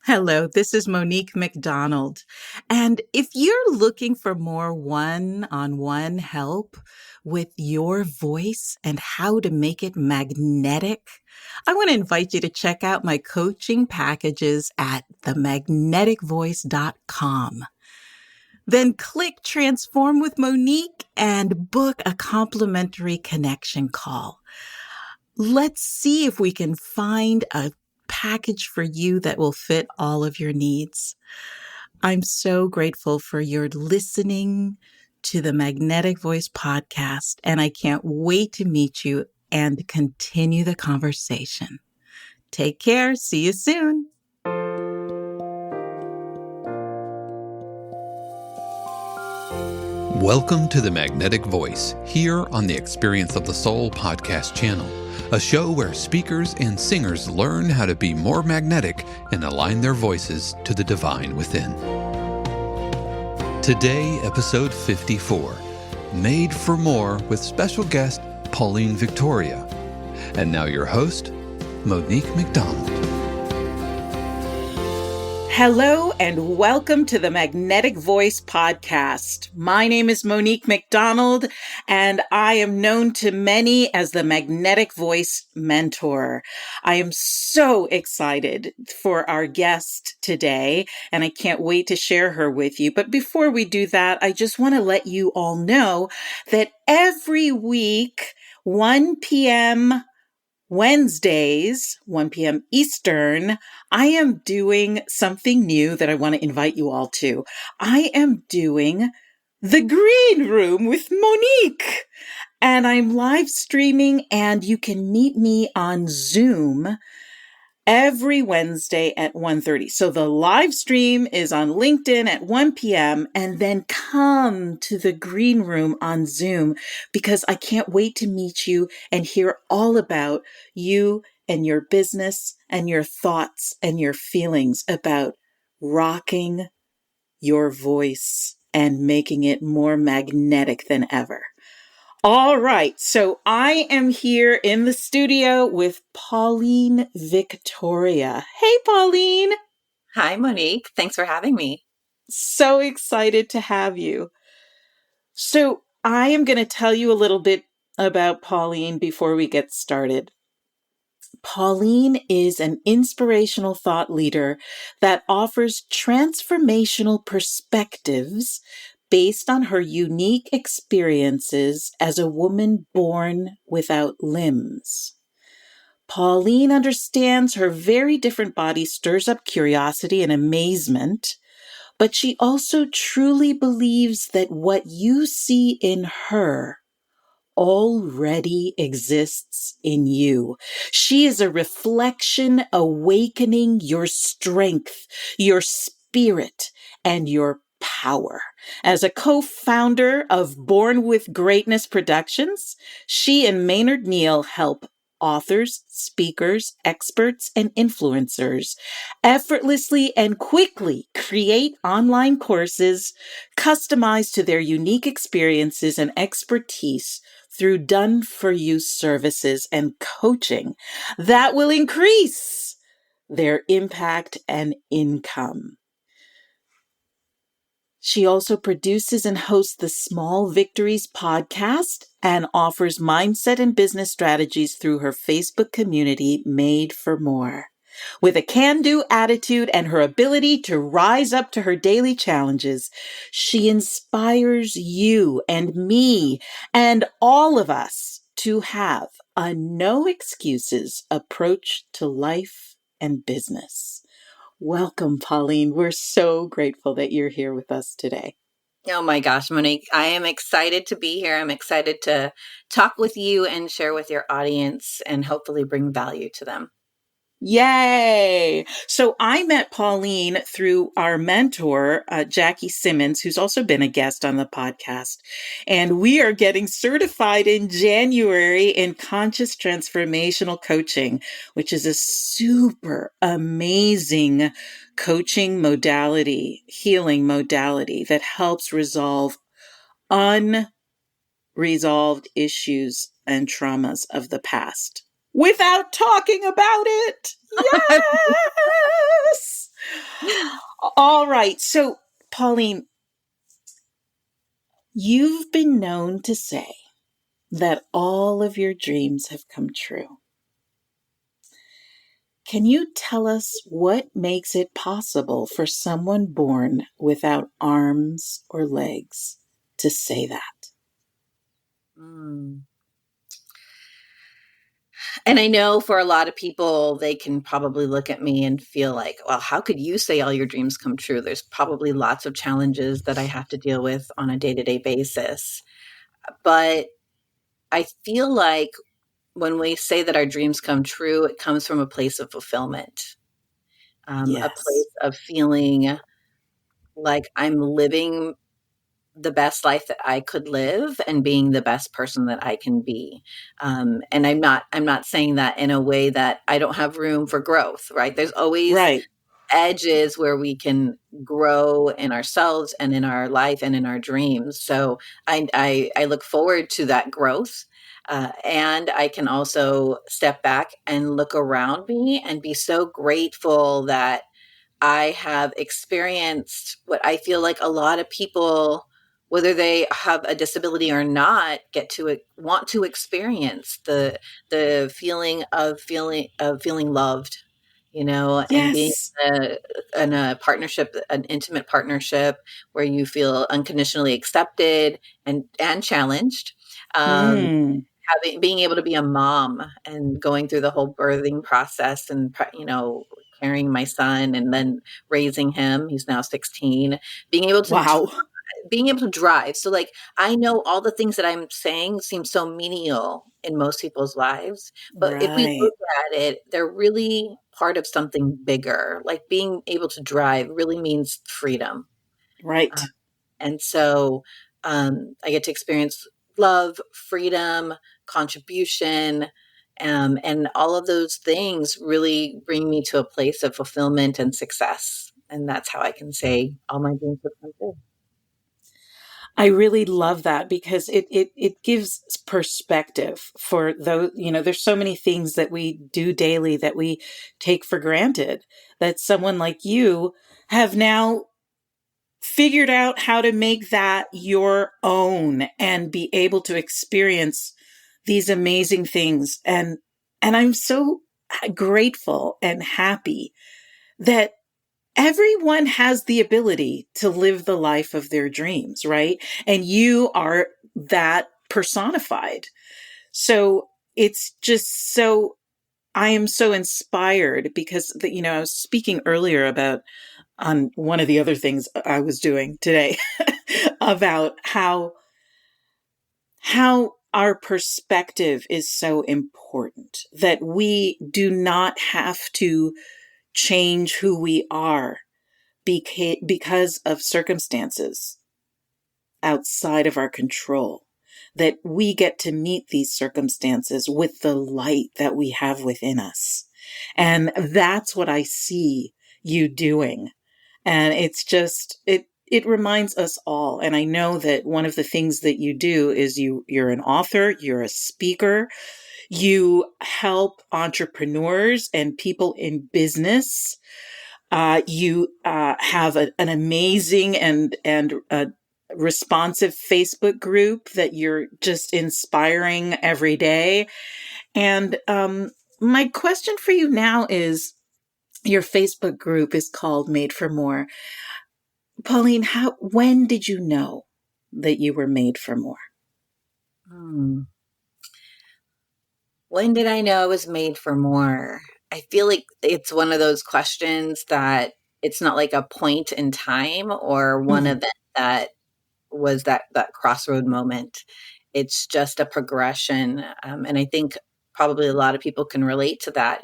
Hello, this is Monique McDonald. And if you're looking for more one-on-one help with your voice and how to make it magnetic, I want to invite you to check out my coaching packages at themagneticvoice.com. Then click Transform with Monique and book a complimentary connection call. Let's see if we can find a package for you that will fit all of your needs. I'm so grateful for your listening to the Magnetic Voice podcast, and I can't wait to meet you and continue the conversation. Take care. See you soon. Welcome to the Magnetic Voice, here on the Experience of the Soul podcast channel, a show where speakers and singers learn how to be more magnetic and align their voices to the divine within. Today, episode 54, Made for More with special guest Pauline Victoria. And now your host, Monique McDonald. Hello and welcome to the Magnetic Voice podcast. My name is Monique McDonald and I am known to many as the Magnetic Voice Mentor. I am so excited for our guest today and I can't wait to share her with you. But before we do that, I just want to let you all know that every week, 1 p.m. Wednesdays, 1 p.m. Eastern, I am doing something new that I want to invite you all to. I am doing the Green Room with Monique. And I'm live streaming and you can meet me on Zoom every Wednesday at 1:30. So the live stream is on LinkedIn at 1 p.m. and then come to the Green Room on Zoom because I can't wait to meet you and hear all about you and your business and your thoughts and your feelings about rocking your voice and making it more magnetic than ever. All right, so I am here in the studio with Pauline Victoria. Hey, Pauline. Hi, Monique. Thanks for having me. So excited to have you. So I am going to tell you a little bit about Pauline before we get started. Pauline is an inspirational thought leader that offers transformational perspectives based on her unique experiences as a woman born without limbs. Pauline understands her very different body stirs up curiosity and amazement, but she also truly believes that what you see in her already exists in you. She is a reflection awakening your strength, your spirit, and your power. As a co-founder of Born with Greatness Productions, she and Maynard Neal help authors, speakers, experts, and influencers effortlessly and quickly create online courses customized to their unique experiences and expertise through done-for-you services and coaching that will increase their impact and income. She also produces and hosts the Small Victories podcast and offers mindset and business strategies through her Facebook community, Made for More. With a can-do attitude and her ability to rise up to her daily challenges, she inspires you and me and all of us to have a no excuses approach to life and business. Welcome, Pauline. We're so grateful that you're here with us today. Oh my gosh, Monique, I am excited to be here. I'm excited to talk with you and share with your audience and hopefully bring value to them. Yay! So I met Pauline through our mentor, Jackie Simmons, who's also been a guest on the podcast. And we are getting certified in January in conscious transformational coaching, which is a super amazing coaching modality, healing modality that helps resolve unresolved issues and traumas of the past. Without talking about it. Yes. All right. So, Pauline, you've been known to say that all of your dreams have come true. Can you tell us what makes it possible for someone born without arms or legs to say that? Mm. And I know for a lot of people, they can probably look at me and feel like, well, how could you say all your dreams come true? There's probably lots of challenges that I have to deal with on a day to day basis. But I feel like when we say that our dreams come true, it comes from a place of fulfillment, a Yes. place of feeling like I'm living the best life that I could live and being the best person that I can be. And I'm not saying that in a way that I don't have room for growth, right? There's always Right. edges where we can grow in ourselves and in our life and in our dreams. So I look forward to that growth. And I can also step back and look around me and be so grateful that I have experienced what I feel like a lot of people, whether they have a disability or not, get to want to experience the feeling loved, and being Yes. a, in a partnership, an intimate partnership where you feel unconditionally accepted and challenged. Um, Mm. being able to be a mom and going through the whole birthing process and carrying my son and then raising him, he's now 16, being able to Wow. being able to drive. So like I know all the things that I'm saying seem so menial in most people's lives, but if we Right. look at it, they're really part of something bigger. Like being able to drive really means freedom. Right. And so I get to experience love, freedom, contribution, and all of those things really bring me to a place of fulfillment and success. And that's how I can say all my dreams have come true. I really love that because it gives perspective for those, there's so many things that we do daily that we take for granted that someone like you have now figured out how to make that your own and be able to experience these amazing things. And I'm so grateful and happy that everyone has the ability to live the life of their dreams, right? And you are that personified. So it's just so, I am so inspired because, I was speaking earlier about on one of the other things I was doing today about how our perspective is so important that we do not have to change who we are because of circumstances outside of our control, that we get to meet these circumstances with the light that we have within us. And that's what I see you doing. And it's just, it reminds us all. And I know that one of the things that you do is you're an author, you're a speaker, you help entrepreneurs and people in business. You have an amazing and responsive Facebook group that you're just inspiring every day. And my question for you now is, your Facebook group is called Made for More. Pauline, when did you know that you were made for more? Hmm. When did I know I was made for more? I feel like it's one of those questions that it's not like a point in time or one Mhm. event that was that crossroad moment. It's just a progression, and I think probably a lot of people can relate to that.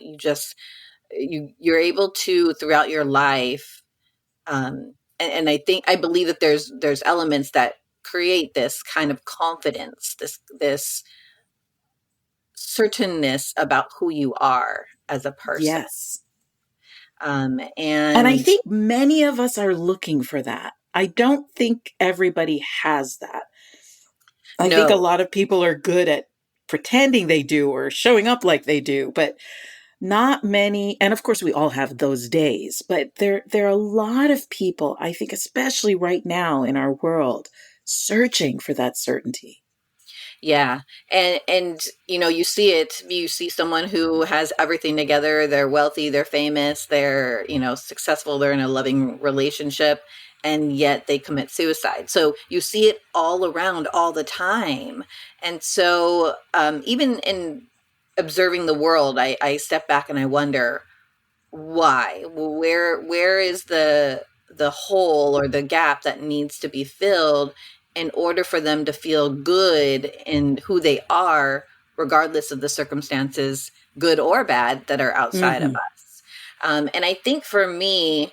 You're able to throughout your life, and I believe that there's elements that create this kind of confidence, this certainness about who you are as a person. Yes. And I And think many of us are looking for that. I don't think everybody has that. I think a no, lot of people are good at pretending they do or showing up like they do, but not many, and of course we all have those days, but there are a lot of people, I think, especially right now in our world, searching for that certainty. Yeah. And you see it, you see someone who has everything together, they're wealthy, they're famous, they're, successful, they're in a loving relationship, and yet they commit suicide. So you see it all around all the time. And so even in observing the world, I step back and I wonder, why? Where is the hole or the gap that needs to be filled in order for them to feel good in who they are, regardless of the circumstances, good or bad, that are outside of Hmm. us? And I think for me,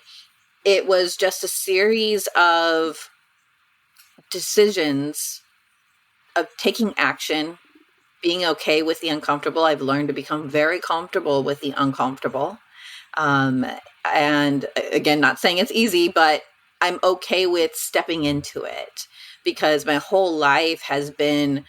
it was just a series of decisions, of taking action, being okay with the uncomfortable. I've learned to become very comfortable with the uncomfortable. Um, and again, not saying it's easy, but I'm okay with stepping into it, because my whole life has been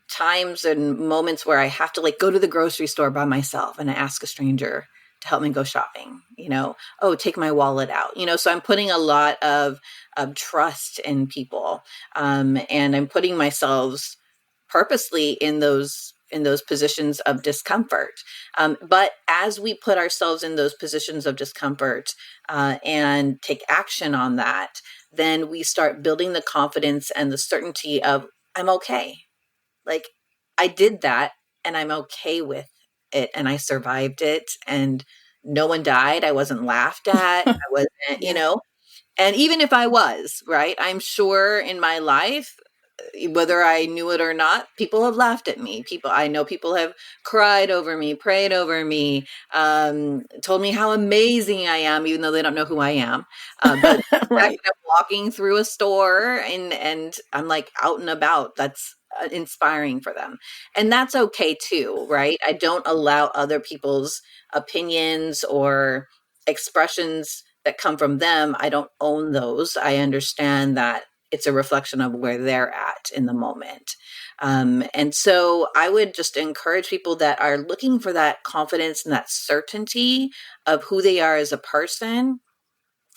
times and moments where I have to like go to the grocery store by myself and I ask a stranger to help me go shopping, oh, take my wallet out, so I'm putting a lot of trust in people. And I'm putting myself purposely in those positions of discomfort. But as we put ourselves in those positions of discomfort and take action on that, then we start building the confidence and the certainty of, I'm okay. Like, I did that and I'm okay with it and I survived it, and no one died. I wasn't laughed at. I wasn't, Yeah. and even if I was, right, I'm sure in my life, whether I knew it or not, people have laughed at me. I know people have cried over me, prayed over me, told me how amazing I am, even though they don't know who I am. But the fact Right. that I'm walking through a store and I'm like out and about, that's inspiring for them. And that's okay too, right? I don't allow other people's opinions or expressions that come from them. I don't own those. I understand that it's a reflection of where they're at in the moment. And so I would just encourage people that are looking for that confidence and that certainty of who they are as a person.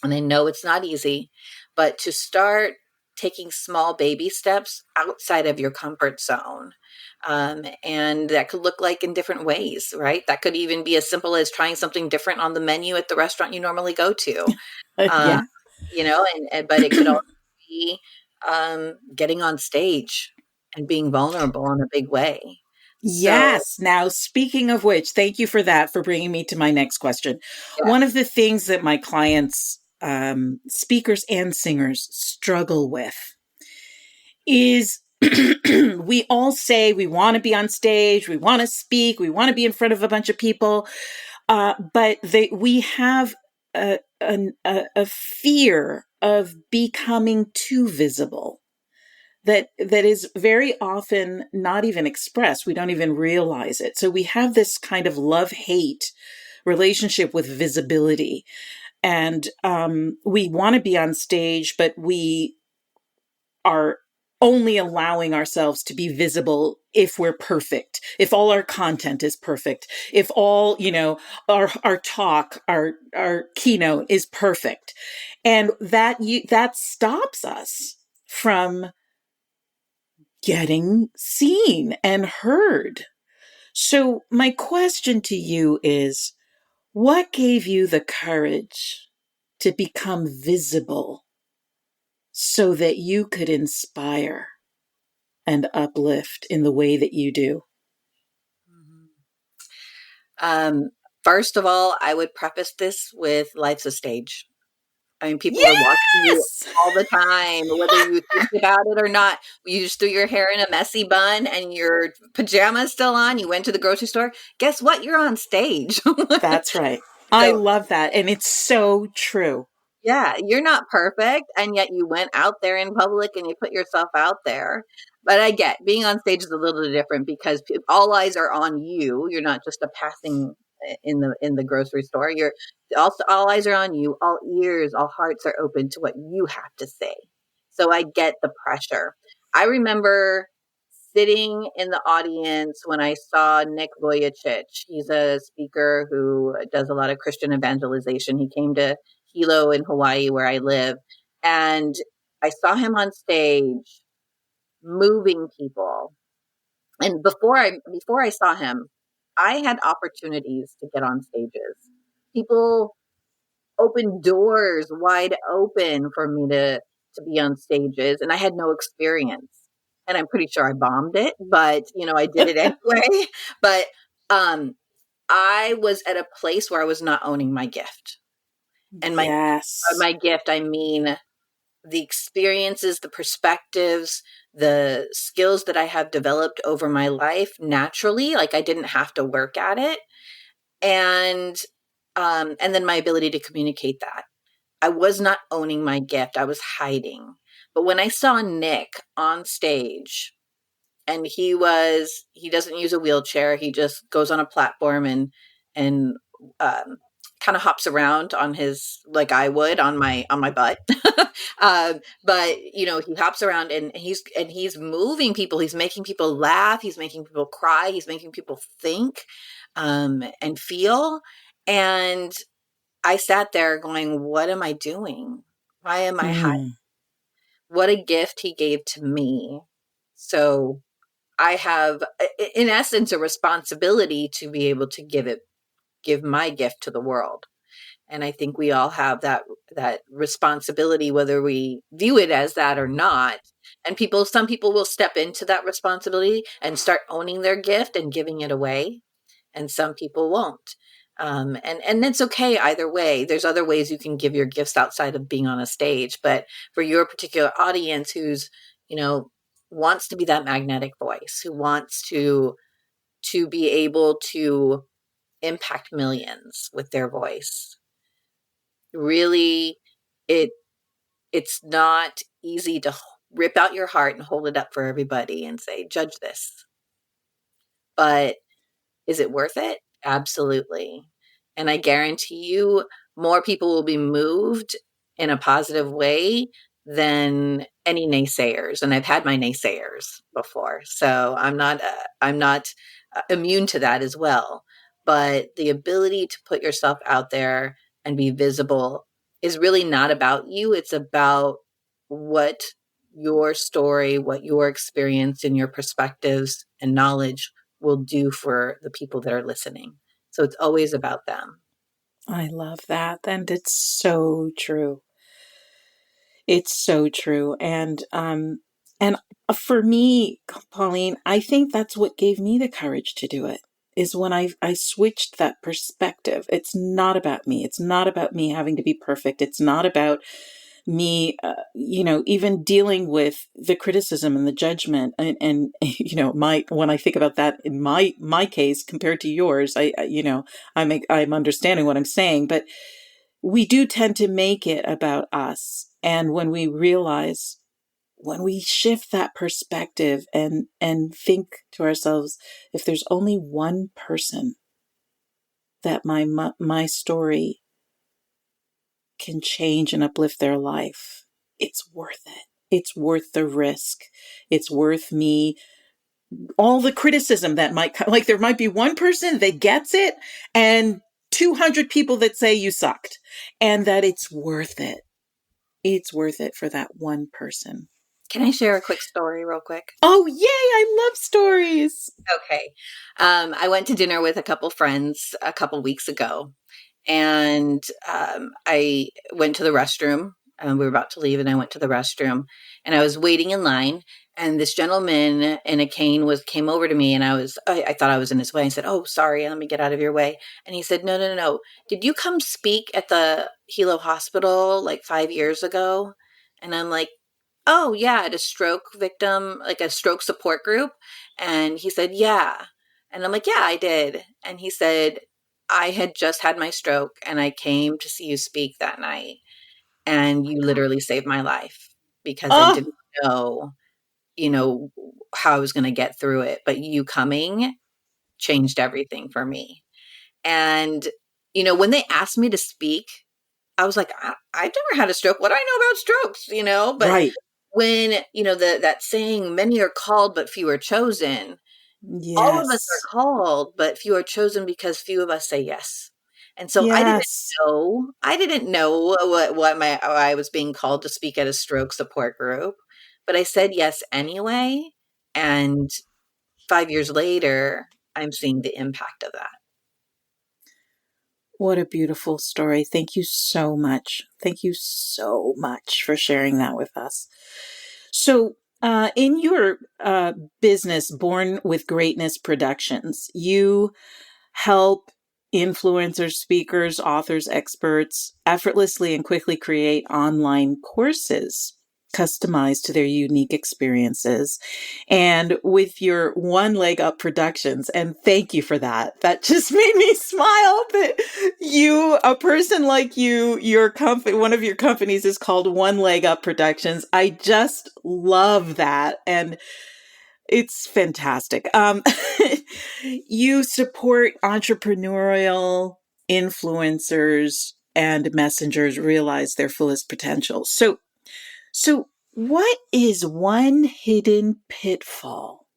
And I know it's not easy, but to start taking small baby steps outside of your comfort zone. And that could look like in different ways, right? That could even be as simple as trying something different on the menu at the restaurant you normally go to. Uh, Yeah. but it could also be getting on stage and being vulnerable in a big way. So, Yes. Now, speaking of which, thank you for that, for bringing me to my next question. One of yes. the things that my clients, speakers and singers, struggle with is we all say we want to be on stage, we want to speak, we want to be in front of a bunch of people, but we have a fear of becoming too visible that is very often not even expressed. We don't even realize it. So we have this kind of love-hate relationship with visibility. And we want to be on stage, but we are only allowing ourselves to be visible if we're perfect, if all our content is perfect, if all, our talk, our keynote is perfect. And that stops us from getting seen and heard. So my question to you is, what gave you the courage to become visible so that you could inspire and uplift in the way that you do? Mhm. Um, First of all, I would preface this with life's a stage. I mean, people are watching you Yes! all the time, whether you think about it or not. You just threw your hair in a messy bun and your pajamas still on. You went to the grocery store. Guess what? You're on stage. That's right. I So love that. And it's so true. yeah, you're not perfect, and yet you went out there in public and you put yourself out there. But I get being on stage is a little different because all eyes are on you. You're not just a passing in the grocery store. You're also, all eyes are on you. All ears, all hearts are open to what you have to say. So I get the pressure. I remember sitting in the audience when I saw Nick Vujicic. He's a speaker who does a lot of Christian evangelization. He came to Hilo in Hawaii, where I live, and I saw him on stage moving people. And before I saw him, I had opportunities to get on stages. People opened doors wide open for me to be on stages, and I had no experience. And I'm pretty sure I bombed it, but I did it anyway. But I was at a place where I was not owning my gift. And Yes. my gift, I mean the experiences, the perspectives, the skills that I have developed over my life naturally. Like, I didn't have to work at it. And then my ability to communicate that. I was not owning my gift. I was hiding. But when I saw Nick on stage, and he doesn't use a wheelchair, he just goes on a platform and kind of hops around on his, like I would on my butt. But he hops around, and he's moving people, he's making people laugh, he's making people cry, he's making people think and feel. And I sat there going, what am I doing? Why am I hiding? Mm. What a gift he gave to me. So I have, in essence, a responsibility to be able to give my gift to the world. And I think we all have that responsibility, whether we view it as that or not. And some people will step into that responsibility and start owning their gift and giving it away, and some people won't. And it's okay either way. There's other ways you can give your gifts outside of being on a stage. But for your particular audience, who's wants to be that magnetic voice, who wants to be able to impact millions with their voice, really, it's not easy to rip out your heart and hold it up for everybody and say, judge this. But is it worth it? Absolutely. And I guarantee you, more people will be moved in a positive way than any naysayers. And I've had my naysayers before, so I'm not immune to that as well. But the ability to put yourself out there and be visible is really not about you. It's about what your story, what your experience and your perspectives and knowledge will do for the people that are listening. So it's always about them. I love that. And it's so true. It's so true. And for me, Pauline, I think that's what gave me the courage to do it. Is when I switched that perspective. It's not about me. It's not about me having to be perfect. It's not about me, even dealing with the criticism and the judgment. And when I think about that in my case compared to yours, I'm understanding what I'm saying, but we do tend to make it about us. And when we shift that perspective and think to ourselves, if there's only one person that my story can change and uplift their life, it's worth it. It's worth the risk. It's worth me all the criticism that might come. Like, there might be one person that gets it and 200 people that say you sucked, and that it's worth it. It's worth it for that one person. Can I share a quick story real quick? Oh, yay. I love stories. Okay. I went to dinner with a couple friends a couple weeks ago, and I went to the restroom. We were about to leave, and I went to the restroom, and I was waiting in line. And this gentleman in a cane came over to me, and I thought I was in his way. I said, "Oh, sorry, let me get out of your way." And he said, "No, no, no, no. Did you come speak at the Hilo Hospital like 5 years ago?" And I'm like, "Oh yeah, at a stroke victim, like a stroke support group." And he said, "Yeah." And I'm like, "Yeah, I did." And he said, "I had just had my stroke, and I came to see you speak that night, and you literally saved my life because I Oh, didn't know, how I was going to get through it. But you coming changed everything for me." And, when they asked me to speak, I was like, I've never had a stroke. What do I know about strokes? But right. when, that saying, many are called, but few are chosen. All of us are Yes. called, but few are chosen because few of us say yes. And so Yes. I didn't know I was being called to speak at a stroke support group, but I said yes anyway. And 5 years later, I'm seeing the impact of that. What a beautiful story. Thank you so much. Thank you so much for sharing that with us. So, in your business, Born with Greatness Productions, you help influencers, speakers, authors, experts effortlessly and quickly create online courses customized to their unique experiences. And with your One Leg Up Productions, and thank you for that. That just made me smile that a person like you, your company, one of your companies is called One Leg Up Productions. I just love that. And it's fantastic. You support entrepreneurial influencers and messengers realize their fullest potential. So what is one hidden pitfall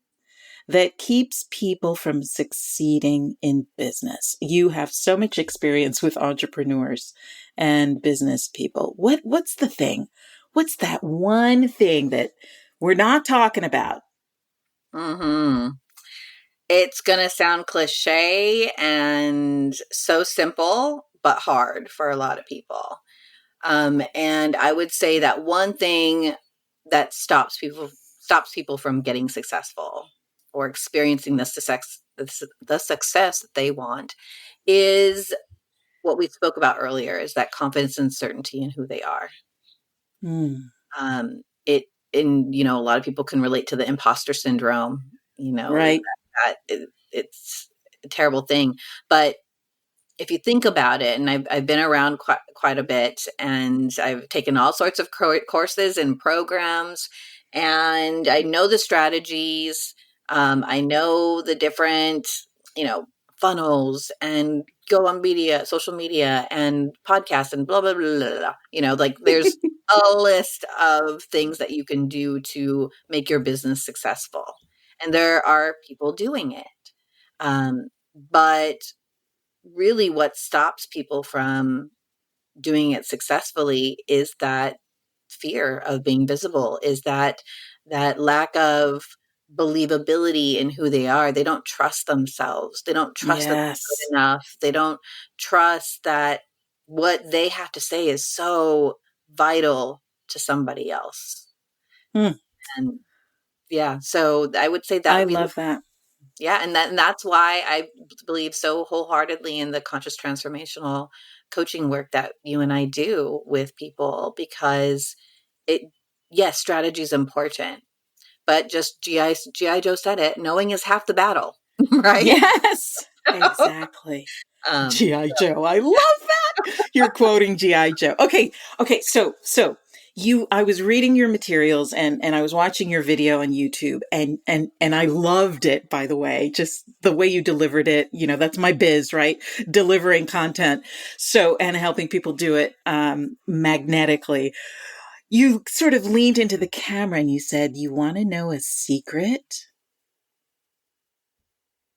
that keeps people from succeeding in business? You have so much experience with entrepreneurs and business people. What's the thing? What's that one thing that we're not talking about? Hmm. It's going to sound cliche and so simple, but hard for a lot of people. And I would say that one thing that stops people from getting successful or experiencing the success that they want is what we spoke about earlier, is that confidence and certainty in who they are. Mm, It and a lot of people can relate to the imposter syndrome. right. It's a terrible thing, but if you think about it, and I've been around quite a bit, and I've taken all sorts of courses and programs, and I know the strategies. I know the different, funnels, and go on social media, and podcasts, and blah blah blah blah. Like there's a list of things that you can do to make your business successful, and there are people doing it. But really what stops people from doing it successfully is that fear of being visible, is that lack of believability in who they are. They don't trust themselves. They don't trust that they're Yes. good enough. They don't trust that what they have to say is so vital to somebody else. Mm, And yeah, so I would say that I would be, love that. yeah, and that's why I believe so wholeheartedly in the conscious transformational coaching work that you and I do with people, because it yes, strategy is important, but just GI Joe said it, knowing is half the battle, right? Yes, exactly. um G.I. Joe. I love that. You're quoting G.I. Joe. Okay. I was reading your materials and I was watching your video on YouTube and I loved it, by the way, just the way you delivered it. That's my biz, right? Delivering content. So, and helping people do it, magnetically. You sort of leaned into the camera and you said, "You want to know a secret?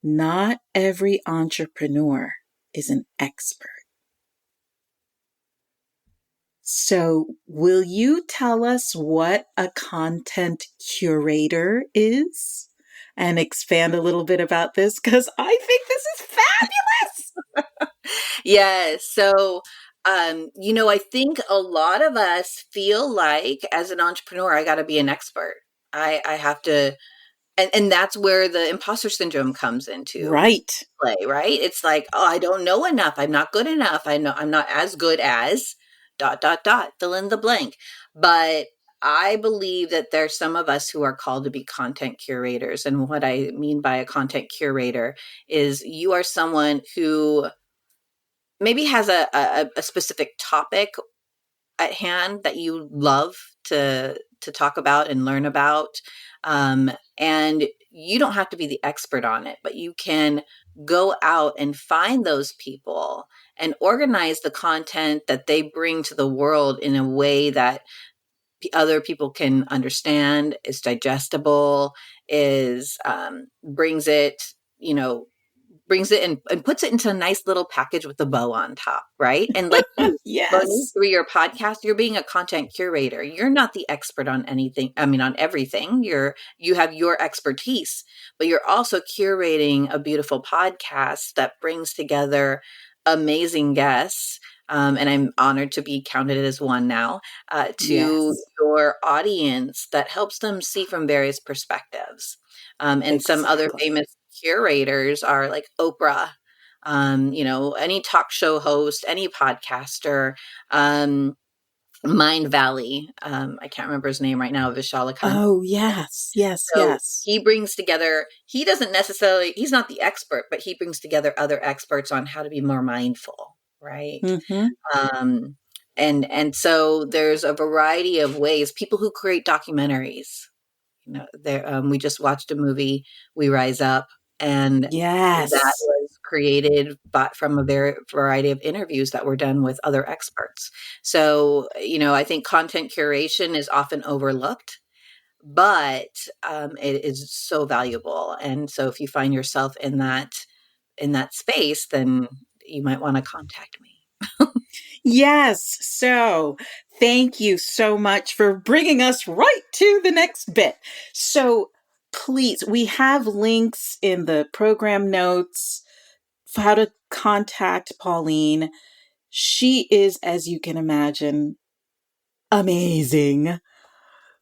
Not every entrepreneur is an expert." So, will you tell us what a content curator is and expand a little bit about this? Because I think this is fabulous. yes, so I think a lot of us feel like, as an entrepreneur, I got to be an expert. I have to, and that's where the imposter syndrome comes into Right. play, right? It's like, oh, I don't know enough. I'm not good enough. I know I'm not as good as dot dot dot, fill in the blank. But I believe that there's some of us who are called to be content curators. And what I mean by a content curator is you are someone who maybe has a specific topic at hand that you love to talk about and learn about, and you don't have to be the expert on it, but you can go out and find those people and organize the content that they bring to the world in a way that other people can understand, is digestible, is brings it, brings it and puts it into a nice little package with a bow on top, right? And like you, Monique, Yes. through your podcast, you're being a content curator. You're not the expert on anything. I mean, on everything. You have your expertise, but you're also curating a beautiful podcast that brings together amazing guests. And I'm honored to be counted as one now, to Yes. your audience that helps them see from various perspectives. And some other Exactly. famous curators are like Oprah, any talk show host, any podcaster, Mind Valley. I can't remember his name right now, Vishal Khan. Oh, yes. Yes. So Yes. he brings together, he's not the expert, but he brings together other experts on how to be more mindful, right? Mm-hmm. Um, and so there's a variety of ways, people who create documentaries, we just watched a movie, We Rise Up, and that Yes. was created from a variety of interviews that were done with other experts. So, I think content curation is often overlooked, but it is so valuable. And so, if you find yourself in that space, then you might want to contact me. Yes. So thank you so much for bringing us right to the next bit. So please, we have links in the program notes for how to contact Pauline. She is, as you can imagine, amazing.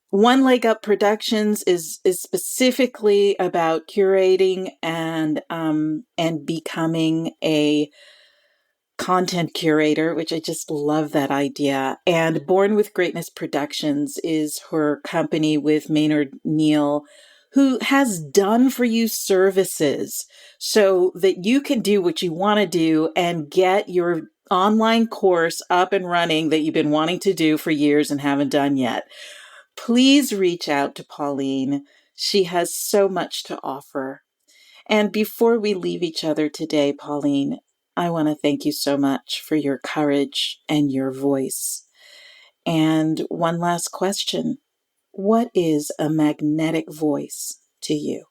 One Leg Up Productions is specifically about curating and becoming a content curator, which I just love that idea. And Born with Greatness Productions is her company with Maynard Neal, who has done for you services so that you can do what you want to do and get your online course up and running that you've been wanting to do for years and haven't done yet. Please reach out to Pauline. She has so much to offer. And before we leave each other today, Pauline, I want to thank you so much for your courage and your voice. And one last question. What is a magnetic voice to you?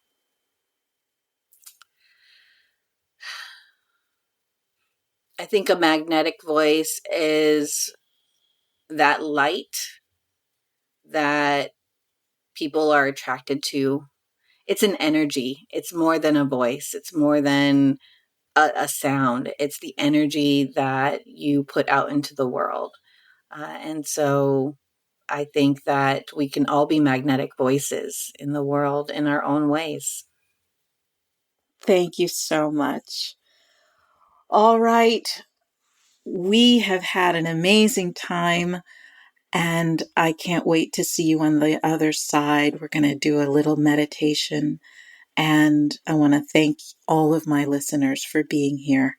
I think a magnetic voice is that light that people are attracted to. It's an energy. It's more than a voice. It's more than a sound. It's the energy that you put out into the world. And so I think that we can all be magnetic voices in the world in our own ways. Thank you so much. All right. We have had an amazing time, and I can't wait to see you on the other side. We're going to do a little meditation, and I want to thank all of my listeners for being here.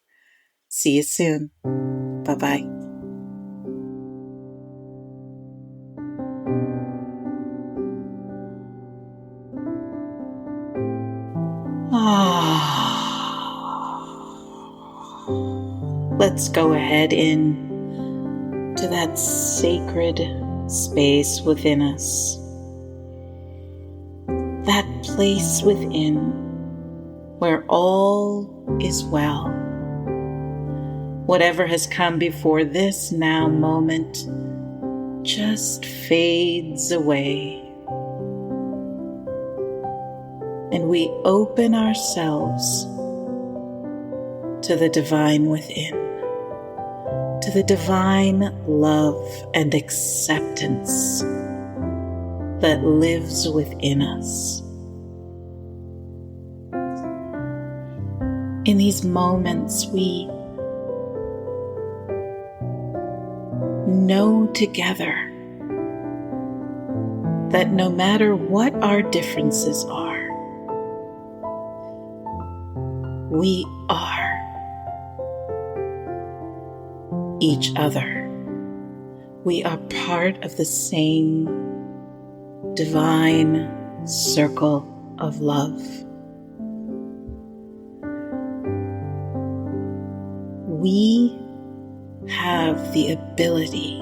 See you soon. Bye-bye. Let's go ahead to that sacred space within us. That place within where all is well. Whatever has come before this now moment just fades away. And we open ourselves to the divine within, to the divine love and acceptance that lives within us. In these moments, we know together that no matter what our differences are, we are each other. We are part of the same divine circle of love. We have the ability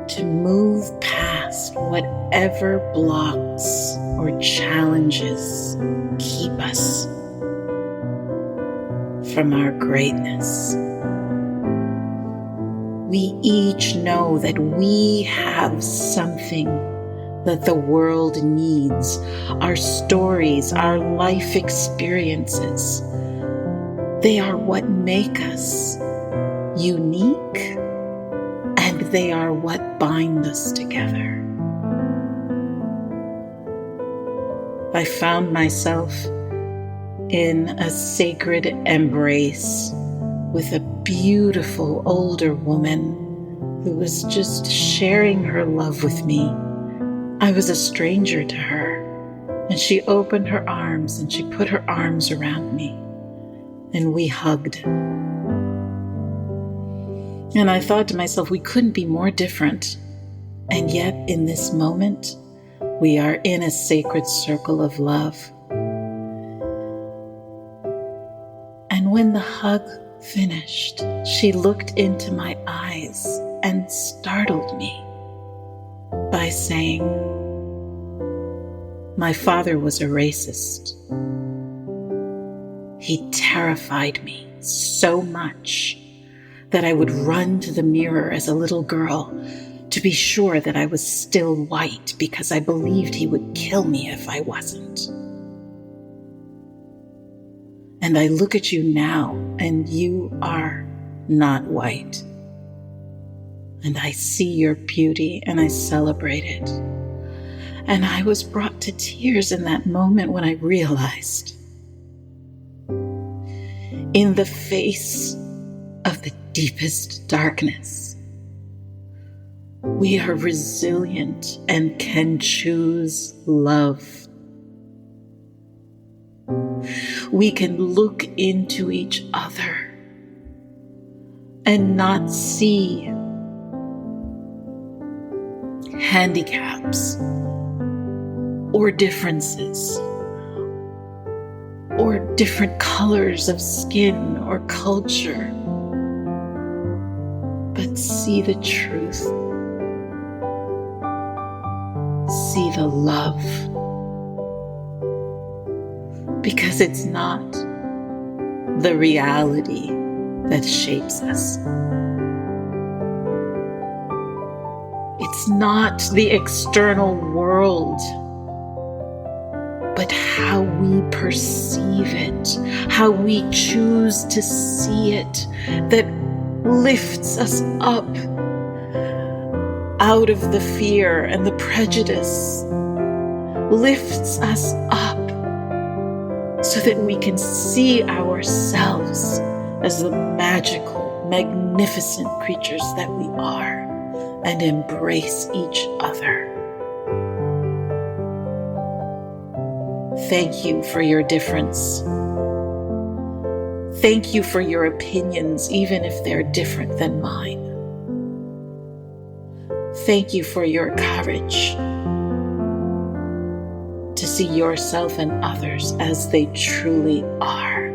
to move past whatever blocks or challenges keep us from our greatness. We each know that we have something that the world needs. Our stories, our life experiences, they are what make us unique, and they are what bind us together. I found myself in a sacred embrace with a beautiful older woman who was just sharing her love with me. I was a stranger to her, and she opened her arms and she put her arms around me, and we hugged. And I thought to myself, we couldn't be more different. And yet in this moment, we are in a sacred circle of love. And when the hug finished, she looked into my eyes and startled me by saying, "My father was a racist. He terrified me so much that I would run to the mirror as a little girl to be sure that I was still white because I believed he would kill me if I wasn't. And I look at you now, and you are not white. And I see your beauty, and I celebrate it. And I was brought to tears in that moment when I realized, in the face of the deepest darkness, we are resilient and can choose love. We can look into each other and not see handicaps or differences or different colors of skin or culture, but see the truth, see the love, because it's not the reality that shapes us. It's not the external world, but how we perceive it, how we choose to see it, that lifts us up out of the fear and the prejudice, lifts us up so that we can see ourselves as the magical, magnificent creatures that we are and embrace each other. Thank you for your difference. Thank you for your opinions, even if they're different than mine. Thank you for your courage to see yourself and others as they truly are.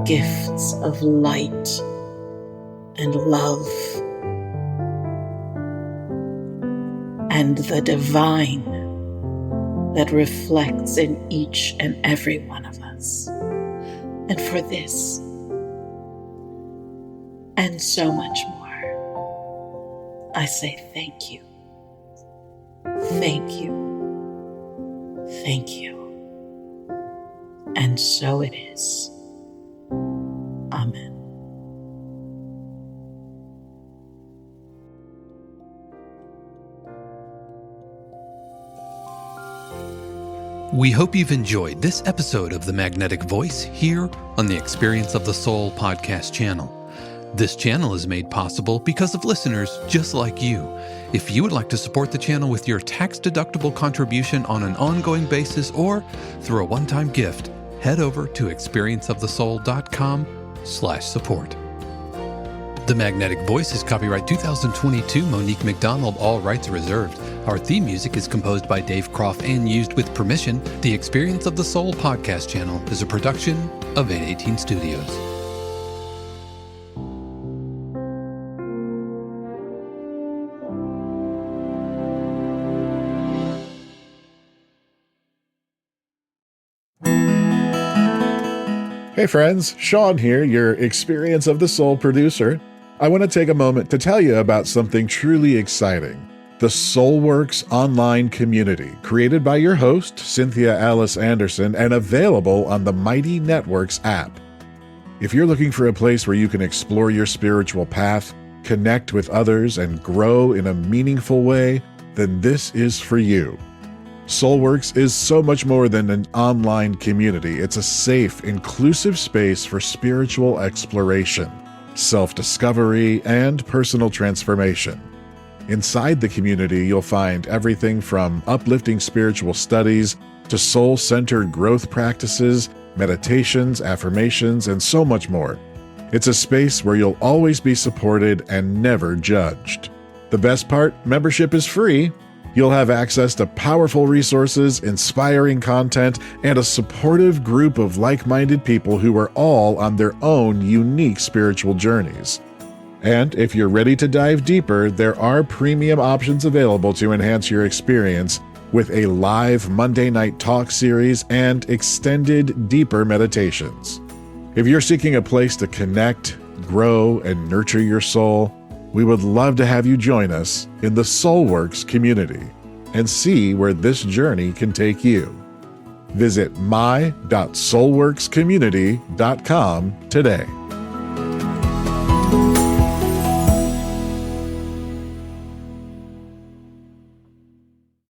Gifts of light and love and the divine that reflects in each and every one of us. And for this and so much more, I say thank you. Thank you. Thank you. And so it is. Amen. We hope you've enjoyed this episode of The Magnetic Voice here on the Experience of the Soul podcast channel. This channel is made possible because of listeners just like you. If you would like to support the channel with your tax-deductible contribution on an ongoing basis or through a one-time gift, head over to experienceofthesoul.com/support. The Magnetic Voice is copyright 2022 Monique McDonald, all rights reserved. Our theme music is composed by Dave Croft and used with permission. The Experience of the Soul podcast channel is a production of 818 Studios. Hey friends, Sean here, your Experience of the Soul producer. I want to take a moment to tell you about something truly exciting. The Soulworks online community, created by your host, Cynthia Alice Anderson, and available on the Mighty Networks app. If you're looking for a place where you can explore your spiritual path, connect with others, and grow in a meaningful way, then this is for you. Soulworks is so much more than an online community. It's a safe, inclusive space for spiritual exploration, self-discovery, and personal transformation. Inside the community, you'll find everything from uplifting spiritual studies to soul-centered growth practices, meditations, affirmations, and so much more. It's a space where you'll always be supported and never judged. The best part, membership is free. You'll have access to powerful resources, inspiring content, and a supportive group of like-minded people who are all on their own unique spiritual journeys. And if you're ready to dive deeper, there are premium options available to enhance your experience with a live Monday night talk series and extended, deeper meditations. If you're seeking a place to connect, grow, and nurture your soul, we would love to have you join us in the Soulworks community and see where this journey can take you. Visit my.soulworkscommunity.com today.